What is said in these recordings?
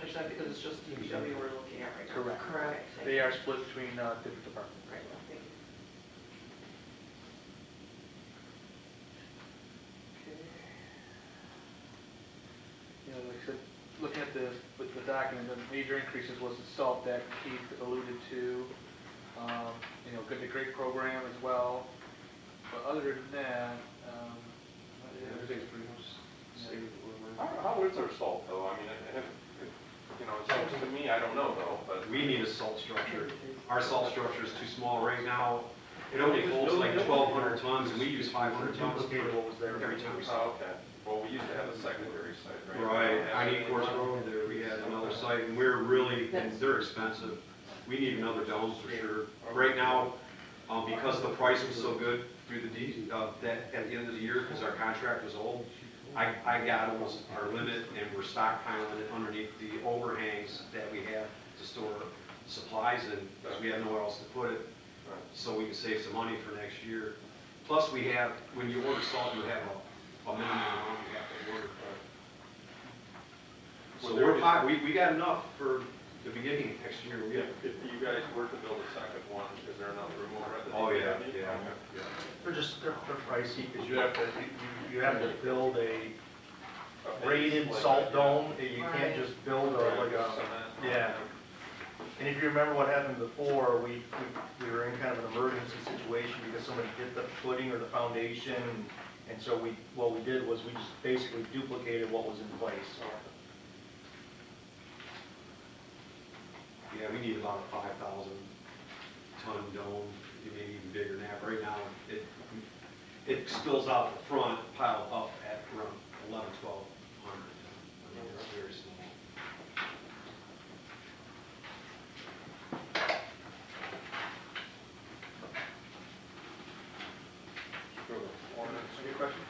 10% because it's just DPW we're looking at right now. Correct. Correct. They are split between different departments. Right, thank you. You know, like I said, looking at with the document, the major increases was the SALT that Keith alluded to. You know, good to great program as well. But other than that, everything's pretty much stable. How is our salt though? I mean, you know, it seems to me, I don't know though, but. We need a salt structure. Our salt structure is too small right now. It only holds like 1,200 tons, and we use 500 tons Duplicated what was there. every time. Oh, okay. Well, we used to have a secondary site, right? Right, I need Course Road there, we had another site, and we're really, and they're expensive. We need another dome for sure. Right now, because the price was so good through that at the end of the year, because our contract was old, I got almost our limit, and we're stockpiling it underneath the overhangs that we have to store supplies in, because we have nowhere else to put it, so we can save some money for next year. Plus, we have, when you order salt, you have a minimum amount you have to order. So we're fine, we got enough for the beginning of next year. If you guys were to build a second one, is there enough room over at the Oh, yeah, DPW? yeah, Okay. yeah. They're pricey, because you have to build a Okay. rated Like salt that, dome. You can't just build like a, Cement. yeah. And if you remember what happened before, we were in kind of an emergency situation because somebody hit the footing or the foundation. And so what we did was we just basically duplicated what was in place. Yeah, we need about a 5,000 ton dome, maybe even bigger than that. Right now, it spills out the front, piled up at around 1,100, 1,200. I mean, it's very small. Any question?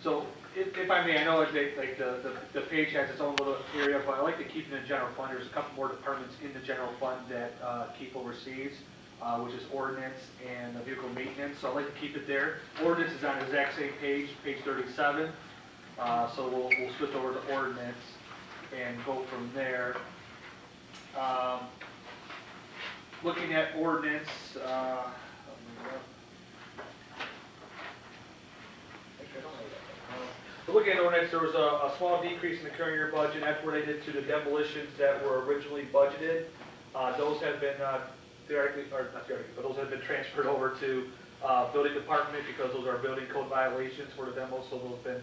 So, if I may, I know like the page has its own little area, but I like to keep it in the general fund. There's a couple more departments in the general fund that Keith oversees, which is ordinance and vehicle maintenance. So I like to keep it there. Ordinance is on the exact same page, page 37. So we'll switch over to ordinance and go from there. Looking at ordinance, but looking at ordinance, there was a small decrease in the current year budget. That's related to the demolitions that were originally budgeted. Those have been theoretically, or not theoretically, but those have been transferred over to building department because those are building code violations for the demo. So those have been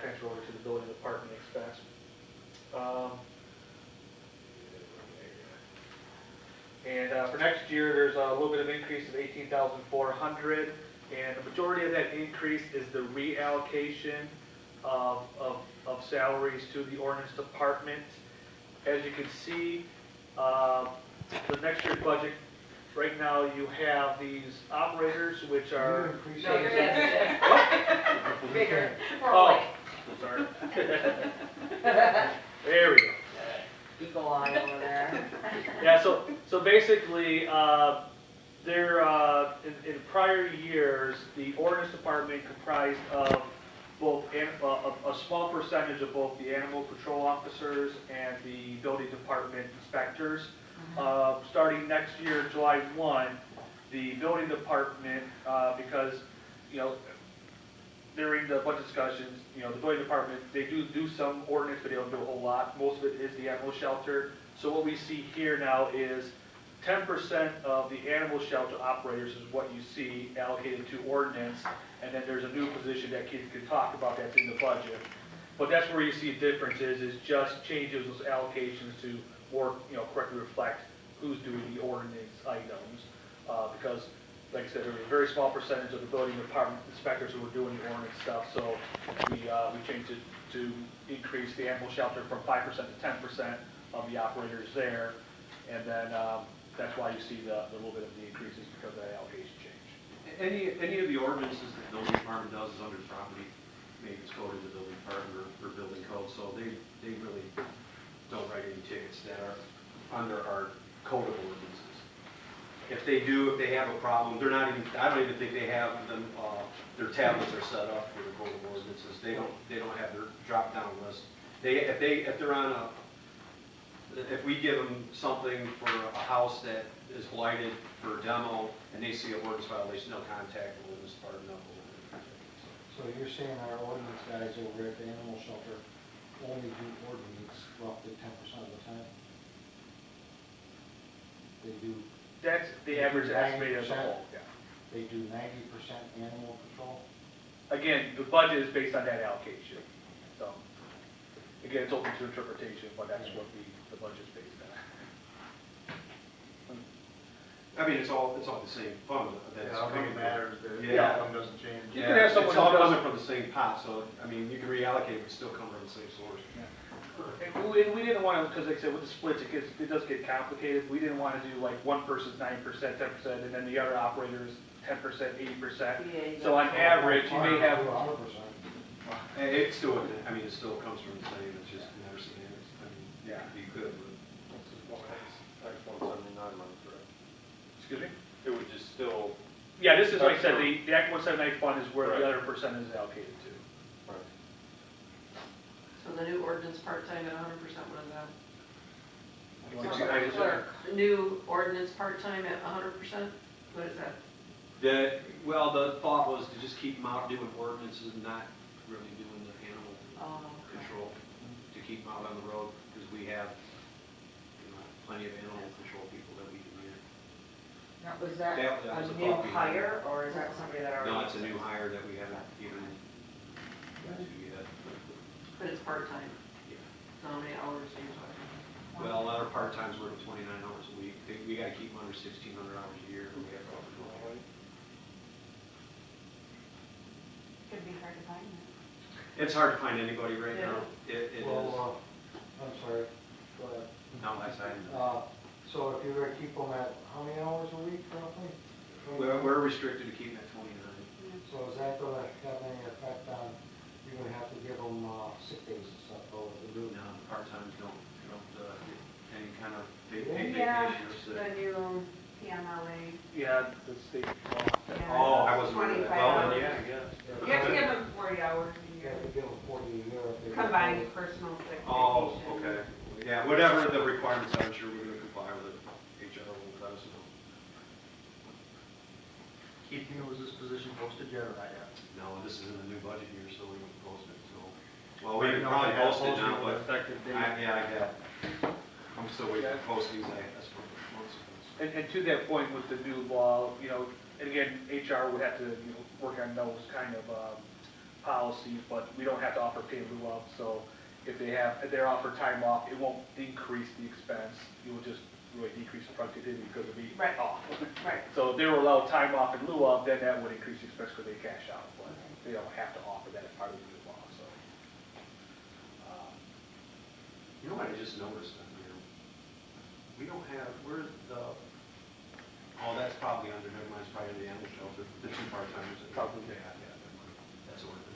transferred over to the building department expense. And for next year, there's a little bit of increase of 18,400, and the majority of that increase is the reallocation of salaries to the ordinance department. As you can see, the next year's budget, right now you have these operators, which are... No, you're good. Bigger. Oh, sorry. There we go. Eagle eye over there. Yeah, so basically, there, in prior years, the ordinance department comprised of both, a small percentage of both the animal control officers and the building department inspectors. Starting next year, July 1, the building department, because, you know, during the budget discussions, you know, the building department, they do some ordinance, but they don't do a whole lot. Most of it is the animal shelter. So what we see here now is 10% of the animal shelter operators is what you see allocated to ordinance, and then there's a new position that Keith can talk about that's in the budget. But that's where you see a difference is just changes those allocations to more, you know, correctly reflect who's doing the ordinance items, because like I said, there was a very small percentage of the building department inspectors who were doing the ordinance stuff, so we changed it to increase the animal shelter from 5% to 10% of the operators there, and then that's why you see the little bit of the increases because of that allocation change. Any of the ordinances that the building department does is under the property maintenance code of the building department or building code, so they really don't write any tickets that are under our code of ordinances. If they have a problem, they're not even, I don't even think they have them, their tablets are set up for the code of ordinances. They don't have their drop-down list. If they're on if we give them something for a house that is blighted for demo, and they see a ordinance violation, they'll contact the ordinance department. So you're saying our ordinance guys over at the animal shelter only do ordinance roughly 10% of the time? They do, That's the average estimated as a whole, yeah. they do 90% animal control? Again, the budget is based on that allocation, so, again, it's open to interpretation, but that's what the budget's based on. I mean, it's all the same fund that's Yeah, I don't think coming it from. matters, the Yeah. outcome doesn't change. You can have someone It's all who does- coming from the same pot, so, I mean, you can reallocate, but still come from the same source. And we didn't want to, because like I said, with the splits, it does get complicated. We didn't want to do like one person's 9%, 10%, and then the other operator's 10%, 80%. So on average, you may have, 100%. And it still, I mean, it still comes from the same, it's just never seen it. I mean, yeah, you could, but. Act 179 runs, right? excuse me? It would just still, Yeah, this is, like I said, the Act 179 fund is where Right. the other percentage is allocated to. So the new ordinance part-time at 100%, what is that? You want Sixty- to- Clerk, new ordinance part-time at 100%, what is that? Well, the thought was to just keep them out doing ordinances and not really doing the animal Oh, control, to keep them out on the road, because we have, plenty of animal control people that we can use. now, was that That was a a new thought behind it. hire, or is that somebody that already? No, it's a new hire that we haven't even got to yet. But it's part-time, Yeah. so how many hours are you talking? Well, other part-times working 29 hours a week. We gotta keep them under 1,600 hours a year. We have to offer them. Could be hard to find. It's hard to find anybody right now. It is. Well, I'm sorry, go ahead. No, that's not. So if you were to keep them at how many hours a week roughly? We're restricted to keeping at 29. So is that gonna have any effect on, you're gonna have to give them sick days and stuff, or the new? No, the part-times don't get any kind of Yeah, vacation or the sick. new PMLA. Yeah, the state law. Oh, I wasn't aware of that. 25 Well, then, hours. yeah, I guess. You have to give them 40 hours a You year, have to give them 40 a year if they. combined personal sick Oh, vacation. okay. Yeah, whatever the requirements are, I'm sure we're gonna comply with it. HR will let us know. Keith, you know, was this position posted yet or not yet? No, this is in the new budget year, so we don't post it, so. Well, we Right can now, probably they have post it now, posted but, effective date. yeah, I get it. I'm still waiting for postings, that's what months ago. And to that point with the new law, and again, HR would have to, work on those kind of, policies, but we don't have to offer pay in lieu of, so if they're offered time off, it won't increase the expense, it will just really decrease the productivity because of being Right. off. Right. So if they were allowed time off in lieu of, then that would increase the expense because they cash out, but they don't have to offer that as part of the new law, so. You know what I just noticed on here? We don't have, where's the, oh, that's probably under, never mind, it's probably under the animal shelter, the two part-timers. Probably. Yeah, that's ordinance.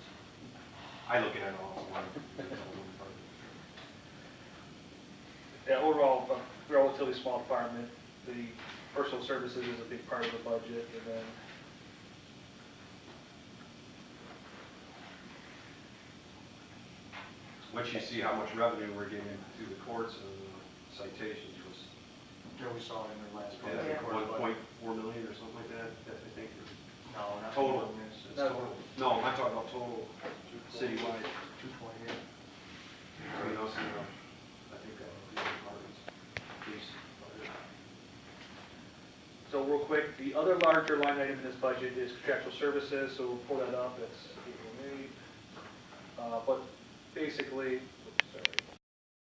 I look at it all as one. Yeah, overall, a relatively small department, the personal services is a big part of the budget, and then Once you see how much revenue we're getting through the courts and citations was, Yeah, we saw it in their last yeah, budget. 1.4 million or something like that, I think. No, not Total. It's No. total. No, I'm talking about total citywide. 228. Between us and, I think, the other departments, police, fire. So real quick, the other larger line item in this budget is contractual services, so we'll pull that up, that's April, May. But basically,